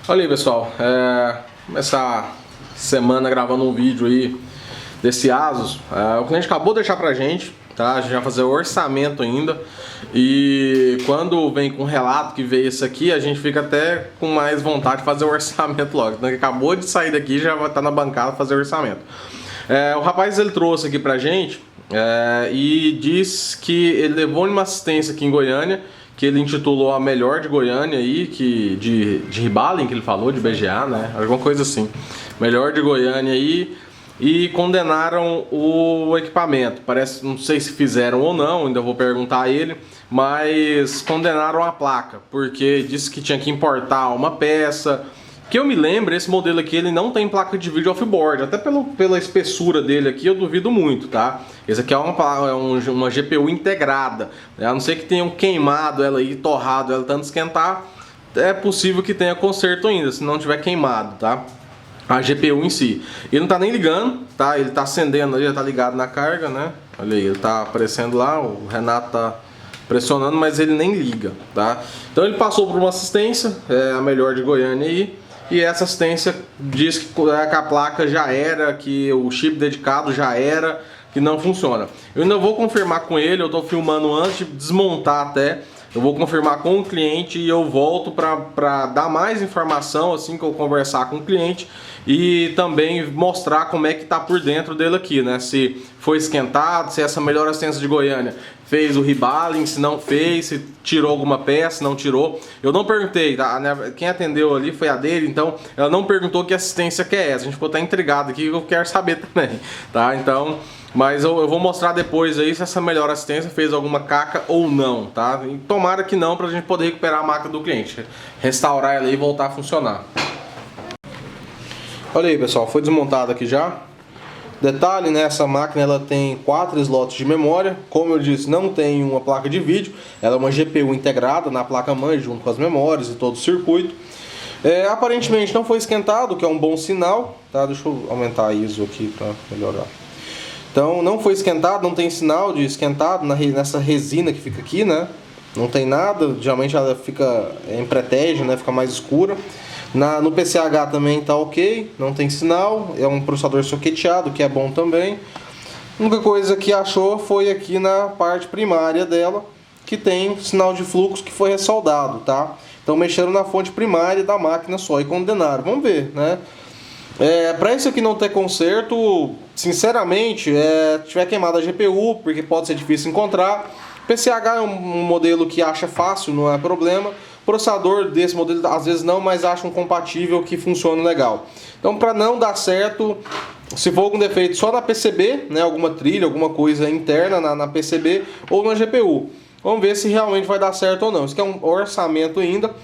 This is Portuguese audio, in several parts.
Olha aí, pessoal, começar semana gravando um vídeo aí desse Asus. O cliente acabou de deixar pra gente, tá? A gente vai fazer o orçamento ainda. E quando vem com relato que veio isso aqui, a gente fica até com mais vontade de fazer o orçamento logo. Então, acabou de sair daqui, já vai estar na bancada fazer o orçamento. O rapaz ele trouxe aqui pra gente e diz que ele levou uma assistência aqui em Goiânia, que ele intitulou a melhor de Goiânia aí, que de Ribalen, que ele falou, de BGA, né? Alguma coisa assim. Melhor de Goiânia aí. E condenaram o equipamento. Parece, não sei se fizeram ou não, ainda vou perguntar a ele, mas condenaram a placa, porque disse que tinha que importar uma peça. Que eu me lembro, esse modelo aqui ele não tem placa de vídeo off-board, até pela espessura dele aqui eu duvido muito, tá? Esse aqui é uma GPU integrada, a não ser que tenham queimado ela aí, torrado ela tanto esquentar, é possível que tenha conserto ainda, se não tiver queimado, tá? A GPU em si. Ele não tá nem ligando, tá? Ele tá acendendo ali, já tá ligado na carga, né? Olha aí, ele tá aparecendo lá, o Renato tá pressionando, mas ele nem liga, tá? Então ele passou por uma assistência, a melhor de Goiânia aí. E essa assistência diz que a placa já era, que o chip dedicado já era, que não funciona. Eu ainda vou confirmar com ele, eu estou filmando antes de desmontar até. Eu vou confirmar com o cliente e eu volto para dar mais informação assim que eu conversar com o cliente e também mostrar como é que tá por dentro dele aqui, né? Se foi esquentado, se essa melhor assistência de Goiânia fez o rebaling, se não fez, se tirou alguma peça, se não tirou. Eu não perguntei, tá? Quem atendeu ali foi a dele, então ela não perguntou que assistência que é essa. A gente ficou até intrigado aqui, eu quero saber também, tá? Então, mas eu vou mostrar depois aí se essa melhor assistência fez alguma caca ou não, tá? E tomara que não, pra gente poder recuperar a máquina do cliente, restaurar ela e voltar a funcionar. Olha aí, pessoal, foi desmontada aqui já. Detalhe, né, essa máquina ela tem 4 slots de memória. Como eu disse, não tem uma placa de vídeo. Ela é uma GPU integrada na placa-mãe junto com as memórias e todo o circuito. Aparentemente não foi esquentado, o que é um bom sinal, tá? Deixa eu aumentar a ISO aqui para melhorar. Então não foi esquentado, não tem sinal de esquentado nessa resina que fica aqui, né? Não tem nada, geralmente ela fica em pré-tege, né? Fica mais escura. No PCH também tá ok, não tem sinal, é um processador soqueteado, que é bom também. A única coisa que achou foi aqui na parte primária dela, que tem sinal de fluxo que foi ressoldado, tá? Então mexeram na fonte primária da máquina só e condenaram, vamos ver, né? Para isso aqui não ter conserto, sinceramente, tiver queimado a GPU, porque pode ser difícil encontrar. PCH é um modelo que acha fácil, não é problema. Processador desse modelo às vezes não, mas acha um compatível que funciona legal. Então, para não dar certo, se for algum defeito só na PCB, né, alguma trilha, alguma coisa interna na PCB ou na GPU. Vamos ver se realmente vai dar certo ou não. Isso aqui é um orçamento ainda.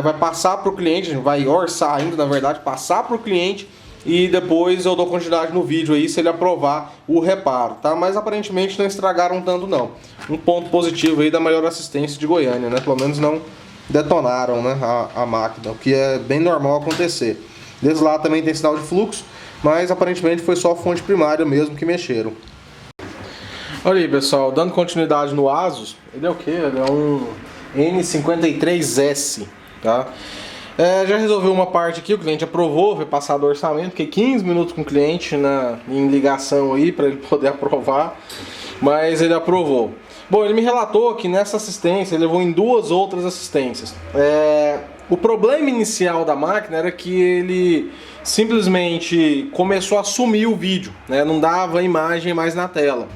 Vai passar para o cliente, a gente vai orçar ainda, na verdade, passar para o cliente. E depois eu dou continuidade no vídeo aí se ele aprovar o reparo, tá? Mas aparentemente não estragaram tanto não. Um ponto positivo aí da melhor assistência de Goiânia, né? Pelo menos não detonaram, né, a máquina, o que é bem normal acontecer. Desse lado também tem sinal de fluxo, mas aparentemente foi só a fonte primária mesmo que mexeram. Olha aí, pessoal, dando continuidade no Asus, ele é o que? Ele é um N53S, tá? Já resolveu uma parte aqui, o cliente aprovou, foi passado o orçamento, fiquei 15 minutos com o cliente em ligação aí para ele poder aprovar, mas ele aprovou. Bom, ele me relatou que nessa assistência ele levou em 2 outras assistências. O problema inicial da máquina era que ele simplesmente começou a sumir o vídeo, né? Não dava imagem mais na tela.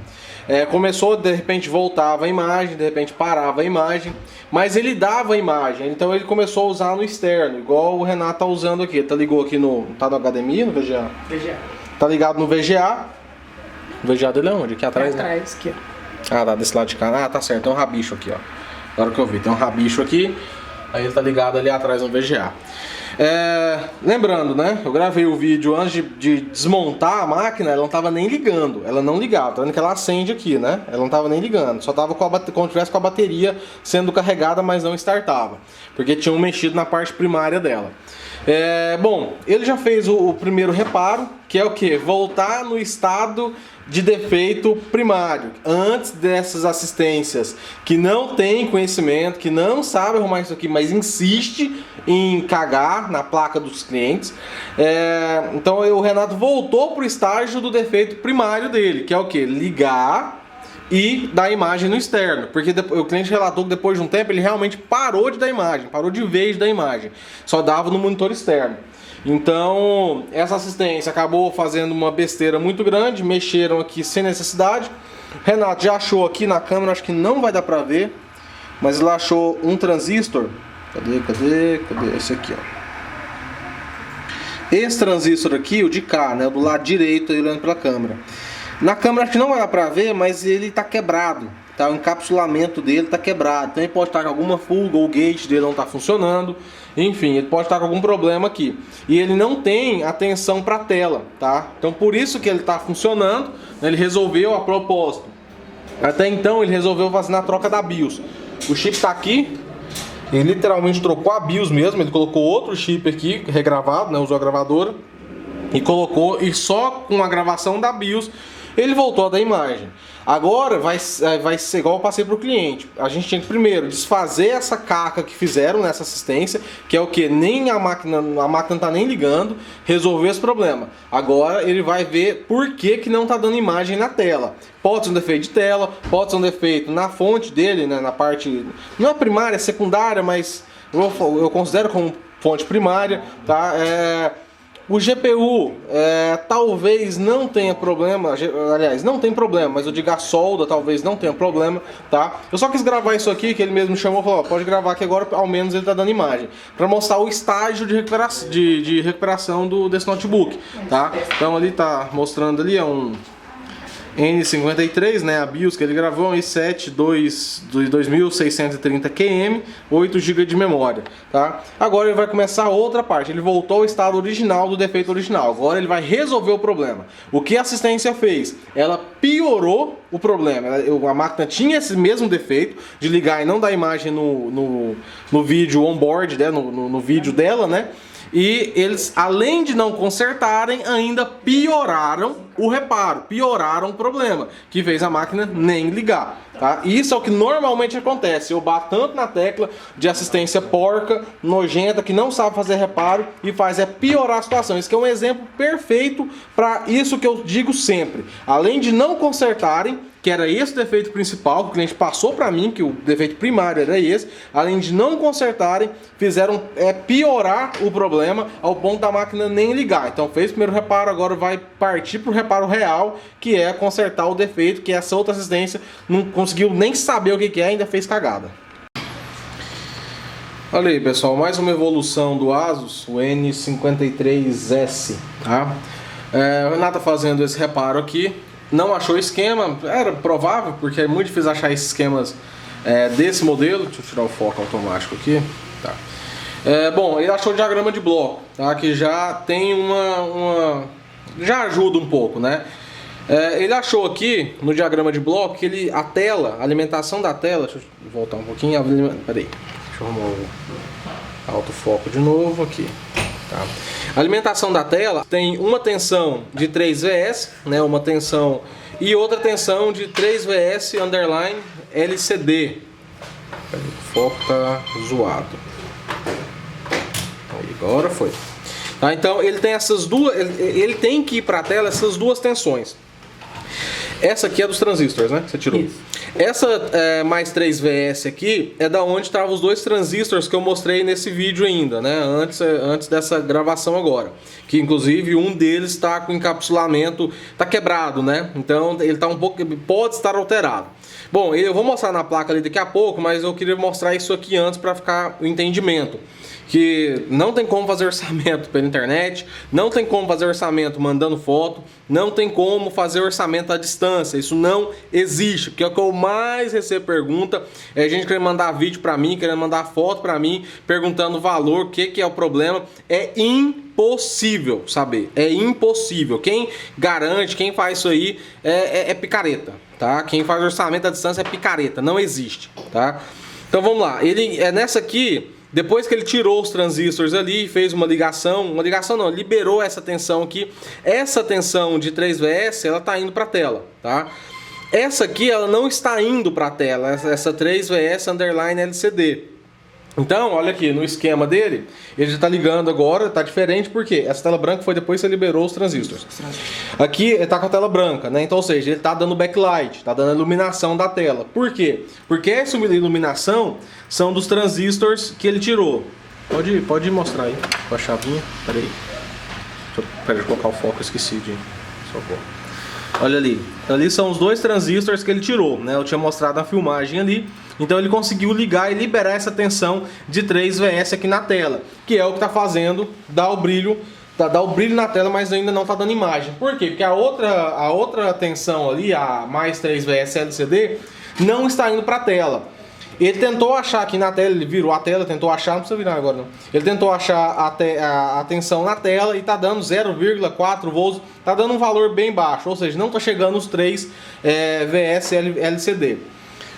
Começou, de repente voltava a imagem, de repente parava a imagem, mas ele dava a imagem, então ele começou a usar no externo, igual o Renato tá usando aqui. Ligou aqui tá no HDMI, no VGA? VGA. Tá ligado no VGA. O VGA dele é onde? Aqui atrás, né? Atrás, aqui, ó. Ah, tá desse lado de cá. Ah, tá certo, tem um rabicho aqui, ó. Agora que eu vi, tem um rabicho aqui. Aí ele tá ligado ali atrás no VGA. Lembrando, né? Eu gravei o vídeo antes de desmontar a máquina, ela não tava nem ligando. Ela não ligava, tá vendo que ela acende aqui, né? Ela não tava nem ligando. Só tava como tivesse com a bateria sendo carregada, mas não startava. Porque tinham mexido na parte primária dela. Bom, ele já fez o primeiro reparo, que é o que? Voltar no estado de defeito primário, antes dessas assistências que não tem conhecimento, que não sabe arrumar isso aqui, mas insiste em cagar, na placa dos clientes. Então o Renato voltou para o estágio do defeito primário dele, que é o que? Ligar e dar imagem no externo, porque o cliente relatou que depois de um tempo ele realmente parou de dar imagem, parou de vez de dar imagem, só dava no monitor externo. Então essa assistência acabou fazendo uma besteira muito grande, mexeram aqui sem necessidade. Renato já achou aqui na câmera, acho que não vai dar pra ver, mas ele achou um transistor. Cadê? Esse aqui, ó. Esse transistor aqui, o de cá, né, do lado direito, aí, olhando pela câmera. Na câmera acho que não vai dar pra ver, mas ele tá quebrado, tá? O encapsulamento dele tá quebrado. Então ele pode estar com alguma fuga, ou o gate dele não tá funcionando. Enfim, ele pode estar com algum problema aqui. E ele não tem atenção para a tela, tá? Então por isso que ele está funcionando, ele resolveu a propósito. Até então ele resolveu fazer na troca da BIOS. O chip está aqui, ele literalmente trocou a BIOS mesmo, ele colocou outro chip aqui, regravado, né? Usou a gravadora e colocou, e só com a gravação da BIOS ele voltou a dar imagem. Agora vai ser igual eu passei para o cliente. A gente tinha que primeiro desfazer essa caca que fizeram nessa assistência, que é o que? Nem a máquina não está nem ligando, resolver esse problema. Agora ele vai ver por que não está dando imagem na tela. Pode ser um defeito de tela, pode ser um defeito na fonte dele, né, na parte, não é primária, é secundária, mas eu considero como fonte primária, tá? O GPU talvez não tenha problema, aliás, não tem problema, mas o de gás solda talvez não tenha problema, tá? Eu só quis gravar isso aqui, que ele mesmo chamou e falou, ó, pode gravar que agora ao menos ele tá dando imagem, para mostrar o estágio de recuperação desse notebook, tá? Então ali tá mostrando ali, é um N53, né, a BIOS que ele gravou, um i7 2630 QM, 8 GB de memória, tá? Agora ele vai começar outra parte, ele voltou ao estado original do defeito original, agora ele vai resolver o problema. O que a assistência fez? Ela piorou o problema, a máquina tinha esse mesmo defeito de ligar e não dar imagem no vídeo onboard, né, no vídeo dela, né? E eles, além de não consertarem, ainda pioraram o reparo, pioraram o problema, que fez a máquina nem ligar, tá? E isso é o que normalmente acontece, eu bato tanto na tecla de assistência porca, nojenta, que não sabe fazer reparo e faz piorar a situação. Isso que é um exemplo perfeito para isso que eu digo sempre. Além de não consertarem, que era esse o defeito principal, que o cliente passou para mim, que o defeito primário era esse, além de não consertarem, fizeram piorar o problema ao ponto da máquina nem ligar. Então fez o primeiro reparo, agora vai partir para o reparo real, que é consertar o defeito, que essa outra assistência não conseguiu nem saber o que é, ainda fez cagada. Olha aí, pessoal, mais uma evolução do Asus, o N53S, tá? O Renato tá fazendo esse reparo aqui. Não achou esquema, era provável, porque é muito difícil achar esses esquemas desse modelo. Deixa eu tirar o foco automático aqui. Tá. Bom, ele achou o diagrama de bloco, tá? Que já tem já ajuda um pouco, né? Ele achou aqui no diagrama de bloco que a alimentação da tela, deixa eu voltar um pouquinho, peraí, deixa eu arrumar o autofoco de novo aqui. Tá. A alimentação da tela tem uma tensão de 3 VS, né, uma tensão, e outra tensão de 3 VS underline LCD. O foco tá zoado. Aí, agora foi. Tá, então ele tem essas duas, ele tem que ir para a tela essas duas tensões. Essa aqui é dos transistores, né? Você tirou. Isso. Essa mais 3 VS aqui é da onde estavam os dois transistores que eu mostrei nesse vídeo ainda, né? Antes dessa gravação agora. Que inclusive um deles está com encapsulamento, está quebrado, né? Então ele está pode estar alterado. Bom, eu vou mostrar na placa ali daqui a pouco, mas eu queria mostrar isso aqui antes para ficar o entendimento. Que não tem como fazer orçamento pela internet, não tem como fazer orçamento mandando foto, não tem como fazer orçamento à distância, isso não existe, porque é o que eu mais recebo pergunta, é gente querendo mandar vídeo pra mim, querendo mandar foto pra mim, perguntando o valor, o que é o problema, é impossível saber, é impossível, quem garante, quem faz isso aí é picareta, tá? Quem faz orçamento à distância é picareta, não existe, tá? Então vamos lá, nessa aqui, depois que ele tirou os transistores ali, fez uma ligação não, liberou essa tensão aqui. Essa tensão de 3 VS, ela está indo para a tela, tá? Essa aqui, ela não está indo para a tela, essa 3 VS underline LCD. Então, olha aqui, no esquema dele, ele já está ligando agora, está diferente, porque essa tela branca foi depois que você liberou os transistores. Aqui ele está com a tela branca, né? Então, ou seja, ele está dando backlight, está dando a iluminação da tela. Por quê? Porque essa iluminação são dos transistores que ele tirou. Pode mostrar aí com a chavinha. Peraí. Deixa eu colocar o foco, eu esqueci de socorro. Olha ali. Ali são os dois transistores que ele tirou, né? Eu tinha mostrado na filmagem ali. Então ele conseguiu ligar e liberar essa tensão de 3 VS aqui na tela, que é o que está fazendo dar o brilho na tela, mas ainda não está dando imagem. Por quê? Porque a outra tensão ali, a mais 3 VS LCD, não está indo para a tela. Ele tentou achar aqui na tela, ele virou a tela, tentou achar, não precisa virar agora não. Ele tentou achar a tensão na tela e está dando 0,4 volts, está dando um valor bem baixo, ou seja, não está chegando os 3 VS LCD.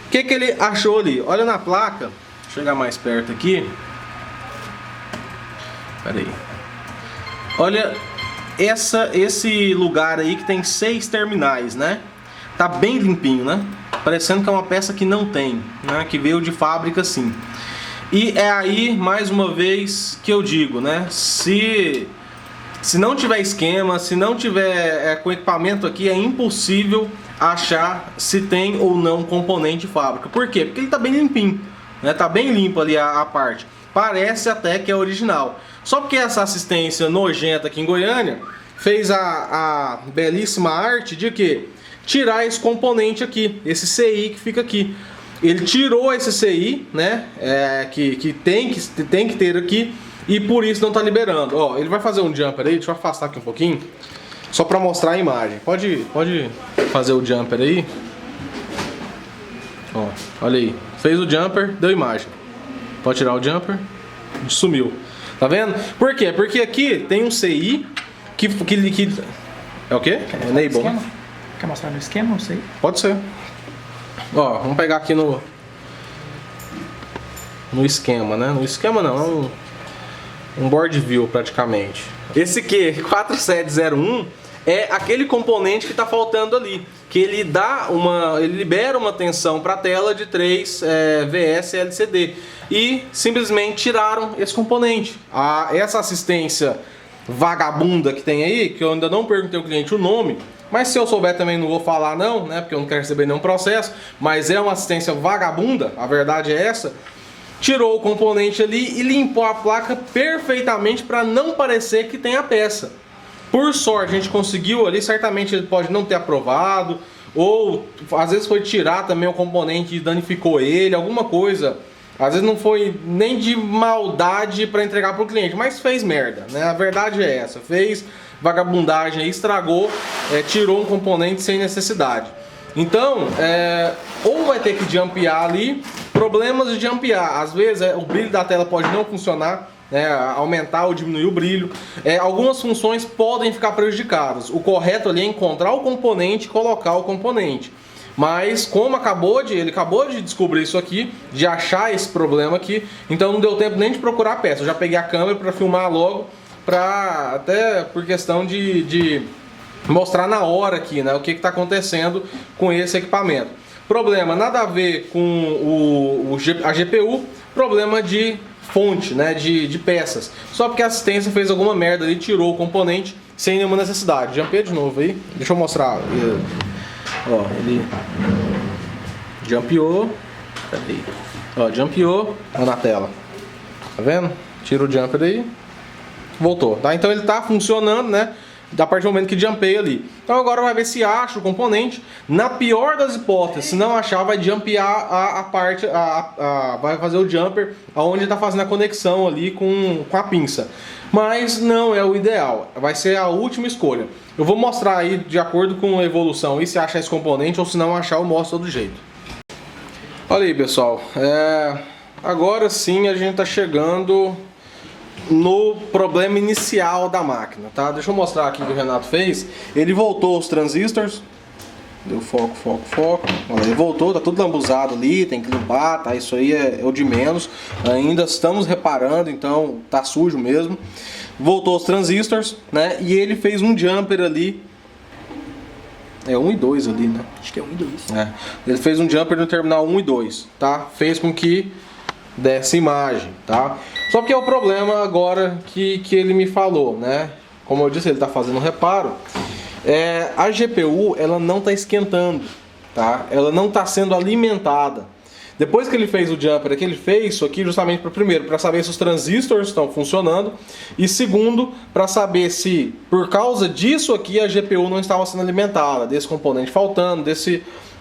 O que ele achou ali? Olha na placa, vou chegar mais perto aqui. Pera aí. Olha esse lugar aí que tem 6 terminais, né? Tá bem limpinho, né? Parecendo que é uma peça que não tem, né? Que veio de fábrica sim. E é aí, mais uma vez, que eu digo, né? Se não tiver esquema, se não tiver com equipamento aqui, é impossível achar se tem ou não componente de fábrica. Por quê? Porque ele tá bem limpinho, né? Tá bem limpo ali a parte. Parece até que é original. Só porque essa assistência nojenta aqui em Goiânia fez a belíssima arte de que tirar esse componente aqui, esse CI que fica aqui. Ele tirou esse CI, né? Que tem que ter aqui, e por isso não está liberando. Ó, ele vai fazer um jumper aí, deixa eu afastar aqui um pouquinho, só para mostrar a imagem. Pode fazer o jumper aí. Ó, olha aí, fez o jumper, deu imagem. Pode tirar o jumper, sumiu. Tá vendo? Por quê? Porque aqui tem um CI que é o quê? É enable, né? Quer mostrar no esquema? Não sei. Pode ser. Ó, vamos pegar aqui no esquema, né? No esquema não, é um board view praticamente. Esse Q4701 é aquele componente que está faltando ali, que ele libera uma tensão para a tela de 3 VS LCD, e simplesmente tiraram esse componente. Essa assistência vagabunda que tem aí, que eu ainda não perguntei ao cliente o nome, mas se eu souber também não vou falar não, né? Porque eu não quero receber nenhum processo, mas é uma assistência vagabunda, a verdade é essa. Tirou o componente ali e limpou a placa perfeitamente para não parecer que tem a peça. Por sorte a gente conseguiu ali, certamente ele pode não ter aprovado, ou às vezes foi tirar também o componente e danificou ele, alguma coisa. Às vezes não foi nem de maldade para entregar para o cliente, mas fez merda, né? A verdade é essa, fez vagabundagem, estragou, tirou um componente sem necessidade. Então, ou vai ter que jumpear ali, problemas de jumpear. Às vezes o brilho da tela pode não funcionar, né? Aumentar ou diminuir o brilho. Algumas funções podem ficar prejudicadas. O correto ali é encontrar o componente e colocar o componente. Mas como ele acabou de descobrir isso aqui, de achar esse problema aqui, então não deu tempo nem de procurar a peça. Eu já peguei a câmera para filmar logo, até por questão de mostrar na hora aqui, né, o que está acontecendo com esse equipamento. Problema nada a ver com a GPU, problema de fonte, né, de peças. Só porque a assistência fez alguma merda ali, tirou o componente sem nenhuma necessidade. Jumpeia de novo aí, deixa eu mostrar. Ó, ele jumpeou, peraí. Ó, jumpeou, ó, na tela, tá vendo? Tira o jumper aí, voltou, tá? Então ele tá funcionando, né? A partir do momento que jumpeia ali. Então agora vai ver se acha o componente. Na pior das hipóteses, se não achar, vai jumpear a parte, vai fazer o jumper aonde está fazendo a conexão ali com a pinça. Mas não é o ideal, vai ser a última escolha. Eu vou mostrar aí de acordo com a evolução e se achar esse componente, ou se não achar eu mostro do jeito. Olha aí, pessoal, agora sim a gente está chegando no problema inicial da máquina, tá? Deixa eu mostrar aqui o que o Renato fez. Ele voltou os transistores, deu foco. Olha, ele voltou, tá tudo lambuzado ali, tem que limpar, tá? Isso aí é o de menos. Ainda estamos reparando, então tá sujo mesmo. Voltou os transistores, né? E ele fez um jumper ali. É 1 e 2 ali, né? Acho que é 1 e 2. Ele fez um jumper no terminal 1 e 2, tá? Fez com que dessa imagem, tá? Só que é o problema agora que ele me falou, né? Como eu disse, ele está fazendo um reparo. A GPU ela não está esquentando, tá? Ela não está sendo alimentada. Depois que ele fez o jumper aqui, ele fez isso aqui justamente para saber se os transistores estão funcionando e segundo, para saber se por causa disso aqui a GPU não estava sendo alimentada, desse componente faltando,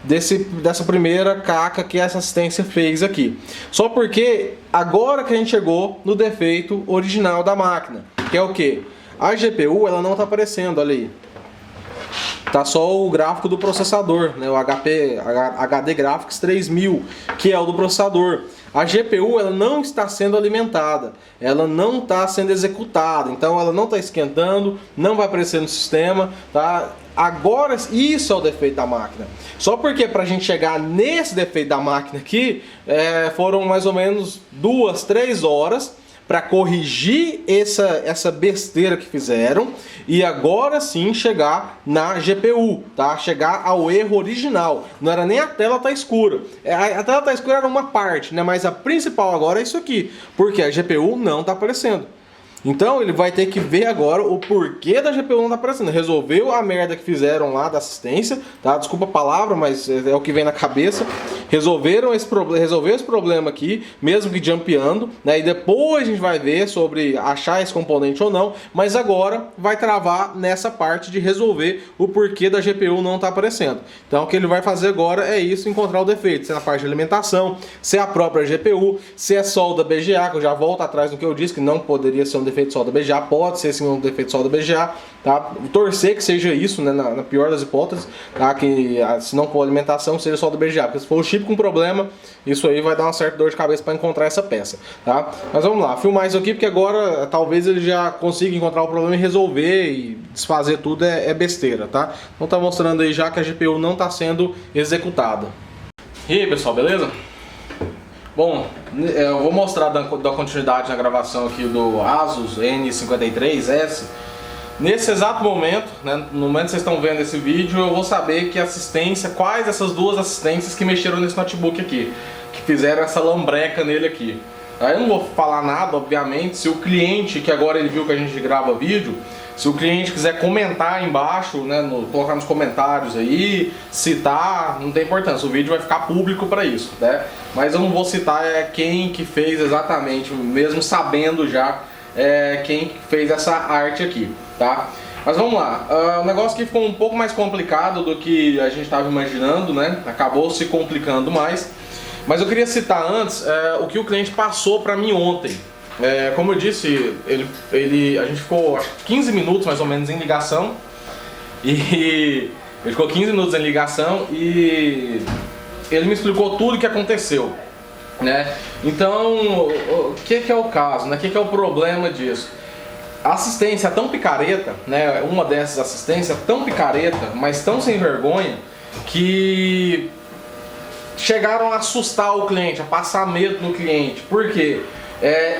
dessa primeira caca que essa assistência fez aqui. Só porque agora que a gente chegou no defeito original da máquina, que é o que? A GPU ela não está aparecendo, olha aí. Tá só o gráfico do processador, né? O HD Graphics 3000, que é o do processador. A GPU ela não está sendo alimentada, ela não está sendo executada, então ela não está esquentando, não vai aparecer no sistema, tá? Agora isso é o defeito da máquina. Só porque para a gente chegar nesse defeito da máquina aqui, foram mais ou menos 2, 3 horas para corrigir essa besteira que fizeram e agora sim chegar na GPU, tá? Chegar ao erro original. Não era nem a tela tá escura. A tela tá escura era uma parte, né? Mas a principal agora é isso aqui, porque a GPU não tá aparecendo. Então ele vai ter que ver agora o porquê da GPU não tá aparecendo. Resolveu a merda que fizeram lá da assistência, tá? Desculpa a palavra, mas é o que vem na cabeça. Resolveu esse problema aqui, mesmo que jumpeando, né? E depois a gente vai ver sobre achar esse componente ou não. Mas agora vai travar nessa parte de resolver o porquê da GPU não tá aparecendo. Então o que ele vai fazer agora é isso, encontrar o defeito. Se é na parte de alimentação, se é a própria GPU, se é solda BGA, que eu já volto atrás do que eu disse, que não poderia ser um defeito solda BGA, pode ser sim um defeito solda BGA, tá? Torcer que seja isso, né? Na pior das hipóteses, tá? Que se não for alimentação, seja solda BGA, porque se for o chip com problema, isso aí vai dar uma certa dor de cabeça para encontrar essa peça, tá? Mas vamos lá, filmar isso aqui, porque agora talvez ele já consiga encontrar o problema e resolver e desfazer tudo é besteira, tá? Então tá mostrando aí já que a GPU não está sendo executada. E aí, pessoal, beleza? Bom, eu vou mostrar da continuidade na gravação aqui do Asus N53S. Nesse exato momento, né, no momento que vocês estão vendo esse vídeo, eu vou saber que assistência, quais essas duas assistências que mexeram nesse notebook aqui, que fizeram essa lambreca nele aqui. Aí eu não vou falar nada, obviamente, se o cliente, que agora ele viu que a gente grava vídeo, se o cliente quiser comentar aí embaixo, né, colocar nos comentários aí, citar, não tem importância, o vídeo vai ficar público para isso, né? Mas eu não vou citar quem que fez exatamente, mesmo sabendo já quem que fez essa arte aqui, tá? Mas vamos lá, o negócio aqui ficou um pouco mais complicado do que a gente estava imaginando, né? Acabou se complicando mais. Mas eu queria citar antes o que o cliente passou para mim ontem. Como eu disse, a gente ficou acho, 15 minutos mais ou menos em ligação. E ele ficou 15 minutos em ligação e ele me explicou tudo o que aconteceu, né? Então, o que é o caso, né? O que é o problema disso? A assistência é tão picareta, né? Uma dessas assistências é tão picareta, mas tão sem vergonha, que chegaram a assustar o cliente, a passar medo no cliente. Por quê?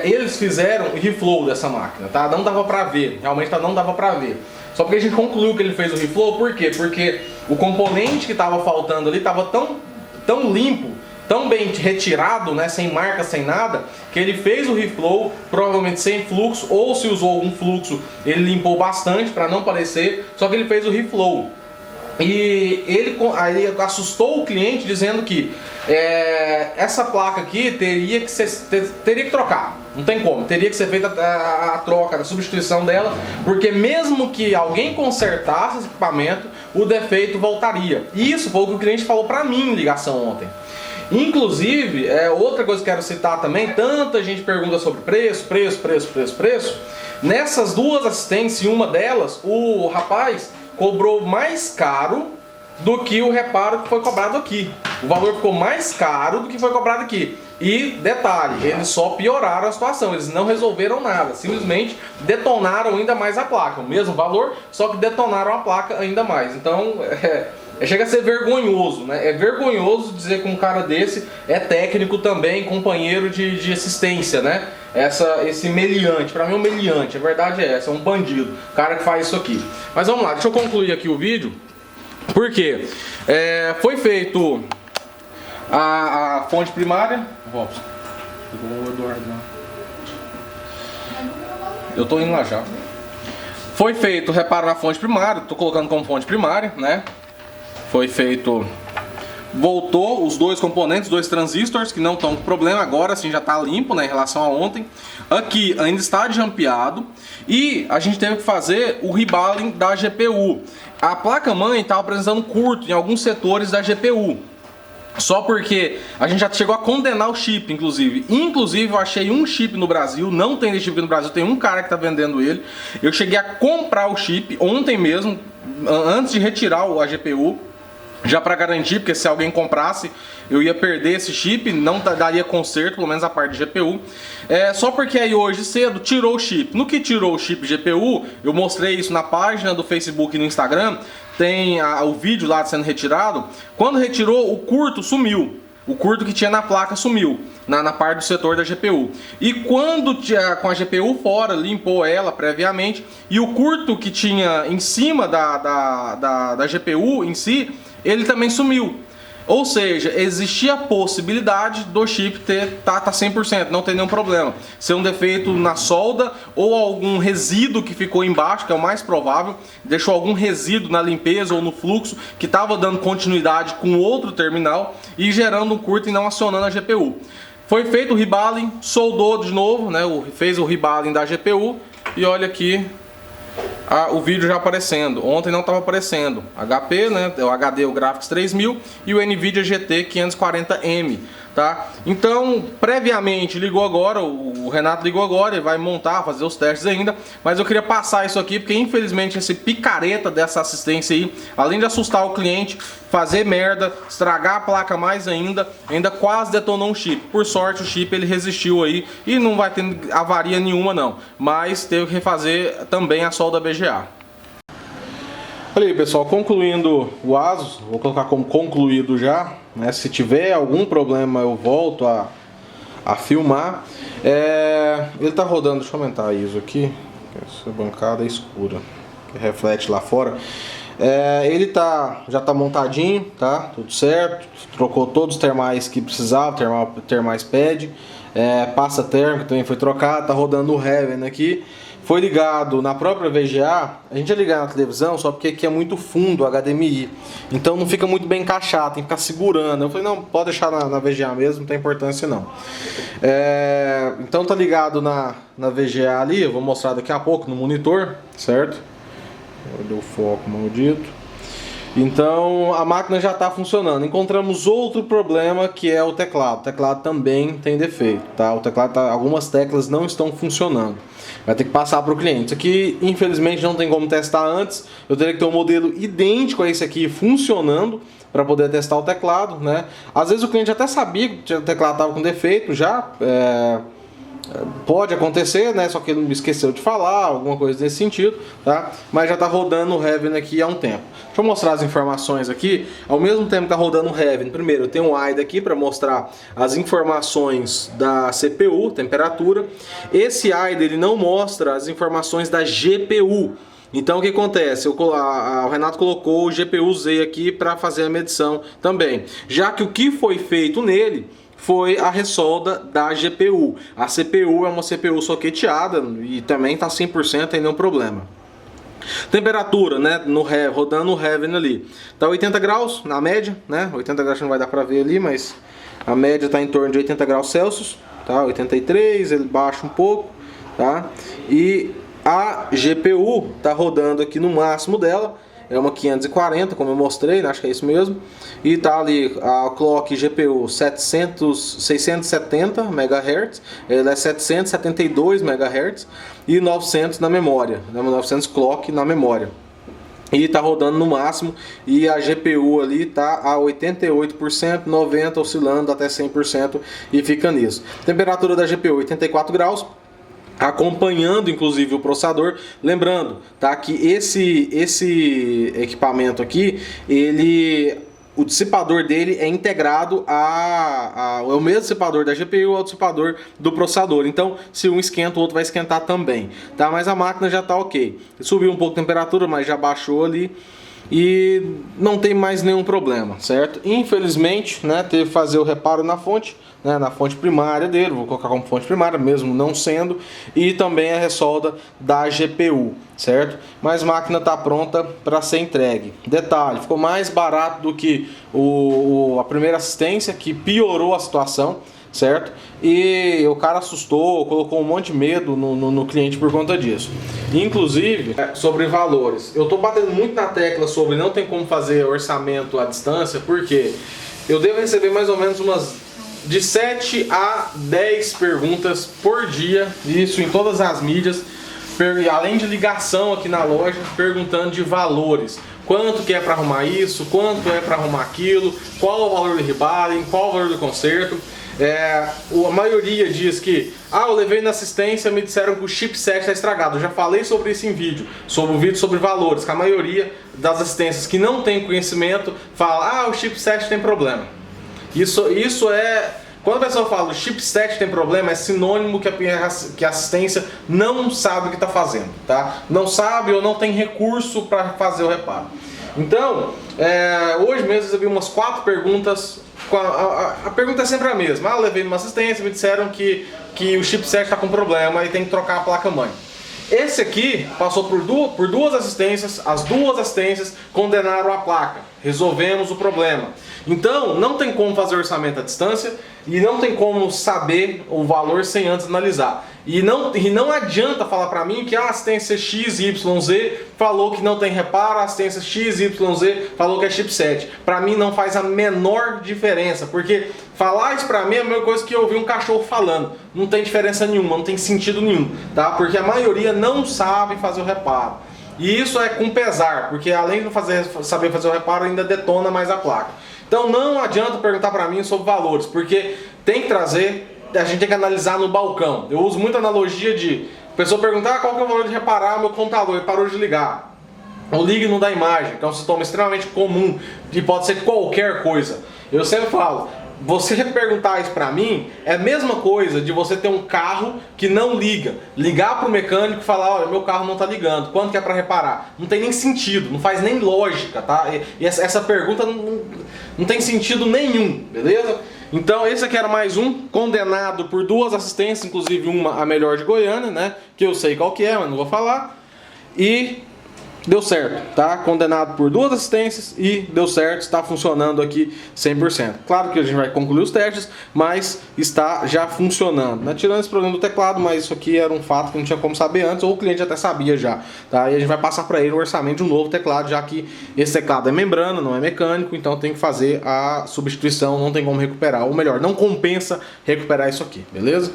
Eles fizeram o reflow dessa máquina, tá? Não dava pra ver, realmente não dava pra ver. Só porque a gente concluiu que ele fez o reflow, por quê? Porque o componente que estava faltando ali estava tão limpo, tão bem retirado, né? Sem marca, sem nada, que ele fez o reflow, provavelmente sem fluxo, ou se usou algum fluxo, ele limpou bastante para não parecer, só que ele fez o reflow. E aí assustou o cliente dizendo que essa placa aqui teria que trocar, não tem como, teria que ser feita a troca, a substituição dela, porque mesmo que alguém consertasse esse equipamento, o defeito voltaria. E isso foi o que o cliente falou pra mim em ligação ontem. Inclusive, outra coisa que quero citar também, tanta gente pergunta sobre preço. Nessas duas assistências, em uma delas, o rapaz cobrou mais caro do que o reparo que foi cobrado aqui. O valor ficou mais caro do que foi cobrado aqui. E detalhe, eles só pioraram a situação, eles não resolveram nada, simplesmente detonaram ainda mais a placa. O mesmo valor, só que detonaram a placa ainda mais. Então, chega a ser vergonhoso, né? É vergonhoso dizer que um cara desse é técnico também, companheiro de assistência, né? Esse meliante, pra mim é um meliante, a verdade é essa, é um bandido, o cara que faz isso aqui. Mas vamos lá, deixa eu concluir aqui o vídeo, porque foi feito a fonte primária, Igual o Eduardo lá. Eu tô indo lá já. Foi feito reparo na fonte primária, tô colocando como fonte primária, né? Foi feito... Voltou os dois componentes, dois transistores que não estão com problema, agora sim já está limpo, né, em relação a ontem. Aqui ainda está jampeado e a gente teve que fazer o reballing da GPU. A placa-mãe estava apresentando curto em alguns setores da GPU. Só porque a gente já chegou a condenar o chip, inclusive. Inclusive eu achei um chip no Brasil, não tem esse chip aqui no Brasil, tem um cara que está vendendo ele. Eu cheguei a comprar o chip ontem mesmo, antes de retirar a GPU. Já para garantir, porque se alguém comprasse, eu ia perder esse chip, não daria conserto, pelo menos a parte de GPU. Só porque aí hoje cedo tirou o chip. No que tirou o chip GPU, eu mostrei isso na página do Facebook e no Instagram, tem o vídeo lá sendo retirado. Quando retirou, o curto sumiu. O curto que tinha na placa sumiu, na parte do setor da GPU. E quando com a GPU fora, limpou ela previamente, e o curto que tinha em cima da GPU em si, ele também sumiu. Ou seja, existia a possibilidade do chip tá 100%, não tem nenhum problema. Ser um defeito na solda ou algum resíduo que ficou embaixo, que é o mais provável, deixou algum resíduo na limpeza ou no fluxo que estava dando continuidade com outro terminal e gerando um curto e não acionando a GPU. Foi feito o reballing, soldou de novo, né, fez o reballing da GPU e olha aqui o vídeo já aparecendo. Ontem não estava aparecendo. HP, né, o HD, o Graphics 3000 e o NVIDIA GT 540M, tá? Então, previamente ligou agora, o Renato ligou agora, ele vai montar, fazer os testes ainda, mas eu queria passar isso aqui porque infelizmente esse picareta dessa assistência aí, além de assustar o cliente, fazer merda, estragar a placa mais ainda quase detonou um chip. Por sorte o chip ele resistiu aí e não vai ter avaria nenhuma não, mas teve que refazer também a solda BGA. Olha aí pessoal, concluindo o ASUS, vou colocar como concluído já, né? Se tiver algum problema eu volto a filmar. Ele tá rodando, deixa eu aumentar a ISO aqui, essa bancada é escura, que reflete lá fora. Ele já tá montadinho, tá? Tudo certo, trocou todos os termais que precisava, termais pad, pasta térmica também foi trocada, tá rodando o Heaven aqui. Foi ligado na própria VGA, a gente ia ligar na televisão só porque aqui é muito fundo o HDMI, então não fica muito bem encaixado, tem que ficar segurando. Eu falei, não, pode deixar na VGA mesmo, não tem importância não. Então tá ligado na VGA ali, eu vou mostrar daqui a pouco no monitor, certo? Deu o foco maldito. Então a máquina já está funcionando. Encontramos outro problema que é o teclado. O teclado também tem defeito, tá? O teclado algumas teclas não estão funcionando. Vai ter que passar para o cliente. Isso aqui infelizmente não tem como testar antes. Eu teria que ter um modelo idêntico a esse aqui funcionando para poder testar o teclado, né? Às vezes o cliente até sabia que o teclado estava com defeito já. Pode acontecer, né? Só que ele me esqueceu de falar, alguma coisa nesse sentido, tá? Mas já tá rodando o Heaven aqui há um tempo. Deixa eu mostrar as informações aqui. Ao mesmo tempo que tá rodando o Heaven, primeiro eu tenho um AIDA aqui para mostrar as informações da CPU, temperatura. Esse AIDA ele não mostra as informações da GPU. Então o que acontece? O Renato colocou o GPU-Z aqui para fazer a medição também. Já que o que foi feito nele foi a ressolda da GPU. A CPU é uma CPU soqueteada e também está 100%, sem nenhum problema. Temperatura, né, rodando o Heaven ali, tá 80 graus na média, né? 80 graus não vai dar para ver ali, mas a média está em torno de 80 graus Celsius, tá? 83, ele baixa um pouco, tá? E a GPU tá rodando aqui no máximo dela. É uma 540, como eu mostrei, né? Acho que é isso mesmo. E tá ali a clock GPU 670 MHz, ela é 772 MHz e 900 na memória, 900 clock na memória. E tá rodando no máximo e a GPU ali tá a 88%, 90% oscilando até 100% e fica nisso. Temperatura da GPU 84 graus. Acompanhando inclusive o processador, lembrando, tá, que esse equipamento aqui, o dissipador dele é integrado é o mesmo dissipador da GPU, é o dissipador do processador. Então, se um esquenta, o outro vai esquentar também, tá? Mas a máquina já tá ok. Subiu um pouco a temperatura, mas já baixou ali. e não tem mais nenhum problema, certo? Infelizmente, né, teve que fazer o reparo na fonte, né, na fonte primária dele, vou colocar como fonte primária, mesmo não sendo, e também a ressolda da GPU, certo? Mas a máquina está pronta para ser entregue. Detalhe, ficou mais barato do que a primeira assistência, que piorou a situação, certo? E o cara assustou, colocou um monte de medo no cliente por conta disso. Inclusive, sobre valores, eu tô batendo muito na tecla sobre não tem como fazer orçamento à distância, porque eu devo receber mais ou menos umas de 7 a 10 perguntas por dia, isso em todas as mídias, além de ligação aqui na loja, perguntando de valores. Quanto que é para arrumar isso, quanto é para arrumar aquilo, qual o valor do rebaling, qual o valor do conserto. A maioria diz que eu levei na assistência, me disseram que o chipset está estragado. Eu já falei sobre isso em vídeo, sobre o vídeo sobre valores, que a maioria das assistências que não tem conhecimento fala, o chipset tem problema. Isso é... Quando a pessoa fala o chipset tem problema, é sinônimo que a assistência não sabe o que está fazendo, tá? Não sabe ou não tem recurso para fazer o reparo. Então, hoje mesmo eu recebi umas 4 perguntas. A pergunta é sempre a mesma. Eu levei numa assistência, me disseram que o chipset está com problema e tem que trocar a placa-mãe. Esse aqui passou por duas assistências, as duas assistências condenaram a placa. Resolvemos o problema. Então, não tem como fazer orçamento à distância e não tem como saber o valor sem antes analisar. E não adianta falar para mim que a assistência XYZ falou que não tem reparo, a assistência XYZ falou que é chipset. Para mim não faz a menor diferença, porque falar isso para mim é a mesma coisa que eu ouvir um cachorro falando. Não tem diferença nenhuma, não tem sentido nenhum, tá? Porque a maioria não sabe fazer o reparo. E isso é com pesar, porque além de saber fazer o reparo, ainda detona mais a placa. Então não adianta perguntar para mim sobre valores, porque tem que trazer, a gente tem que analisar no balcão. Eu uso muita analogia de a pessoa perguntar qual que é o valor de reparar meu computador, ele parou de ligar. Ou ligue e não dá imagem, que é um sintoma extremamente comum, que pode ser qualquer coisa. Eu sempre falo, você perguntar isso pra mim é a mesma coisa de você ter um carro que não liga, ligar pro mecânico e falar, olha, meu carro não tá ligando, quanto que é pra reparar? Não tem nem sentido, não faz nem lógica, tá? E essa pergunta não tem sentido nenhum, beleza? Então esse aqui era mais um, condenado por 2 assistências, inclusive uma a melhor de Goiânia, né? Que eu sei qual que é, mas não vou falar. E deu certo, tá? Condenado por 2 assistências e deu certo, está funcionando aqui 100%. Claro que a gente vai concluir os testes, mas está já funcionando, né? Tirando esse problema do teclado, mas isso aqui era um fato que não tinha como saber antes, ou o cliente até sabia já, tá? E a gente vai passar para ele o orçamento de um novo teclado, já que esse teclado é membrana, não é mecânico, então tem que fazer a substituição, não tem como recuperar, ou melhor, não compensa recuperar isso aqui, beleza?